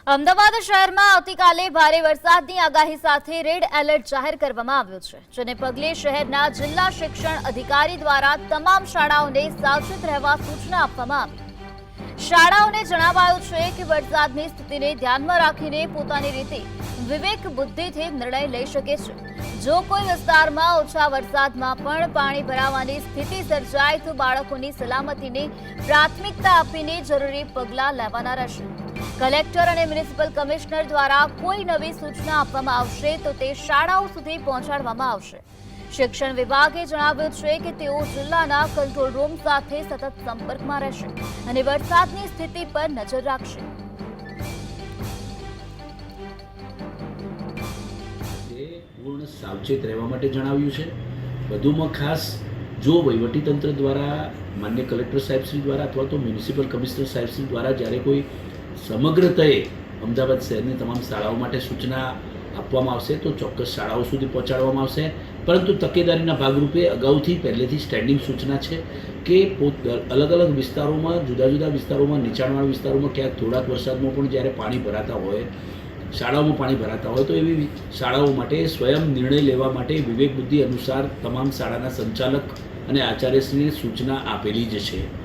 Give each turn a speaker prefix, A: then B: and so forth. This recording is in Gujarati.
A: અમદાવાદ શહેરમાં આવતીકાલે ભારે વરસાદની આગાહી સાથે રેડ એલર્ટ જાહેર કરવામાં આવ્યું છે, જેને પગલે શહેરના જિલ્લા શિક્ષણ અધિકારી દ્વારા તમામ શાળાઓને સાવચેત રહેવા સૂચના આપવામાં આવી। શાળાઓને જણાવાયું છે કે વરસાદની સ્થિતિને ધ્યાનમાં રાખીને પોતાની રીતે વિવેક બુદ્ધિથી નિર્ણય લઈ શકે છે। જો કોઈ વિસ્તારમાં ઓછા વરસાદમાં પણ પાણી ભરાવાની સ્થિતિ સર્જાય તો બાળકોની સલામતીને પ્રાથમિકતા આપીને જરૂરી પગલાં લેવાના રહેશે। કલેક્ટર અને મ્યુનિસિપલ કમિશનર દ્વારા કોઈ નવી સૂચના આપવામાં આવશે તો તે શાળાઓ સુધી પહોંચાડવામાં આવશે। શિક્ષણ વિભાગે જણાવ્યું છે કે તેઓ જિલ્લાના કંટ્રોલ રૂમ સાથે સતત સંપર્કમાં રહેશે અને વરસાદની સ્થિતિ પર નજર રાખશે।
B: પૂર્ણ સાવચેત રહેવા માટે જણાવ્યું છે। વધુમાં ખાસ જો વહીવટીતંત્ર દ્વારા માન્ય કલેક્ટર સાહેબશ્રી દ્વારા અથવા તો મ્યુનિસિપલ કમિશનર સાહેબશ્રી દ્વારા જ્યારે કોઈ સમગ્રતએ અમદાવાદ શહેરની તમામ શાળાઓ માટે સૂચના આપવામાં આવશે તો ચોક્કસ શાળાઓ સુધી પહોંચાડવામાં આવશે। પરંતુ તકેદારીના ભાગરૂપે અગાઉથી પહેલેથી સ્ટેન્ડિંગ સૂચના છે કે અલગ અલગ વિસ્તારોમાં જુદા જુદા વિસ્તારોમાં નીચાણવાળા વિસ્તારોમાં ક્યાંક થોડાક વરસાદમાં પણ જ્યારે પાણી ભરાતા હોય શાળાઓમાં પાણી ભરાતા હોય તો એવી શાળાઓ માટે સ્વયં નિર્ણય લેવા માટે વિવેક બુદ્ધિ અનુસાર તમામ શાળાના સંચાલક અને આચાર્યશ્રીને સૂચના આપેલી જ છે।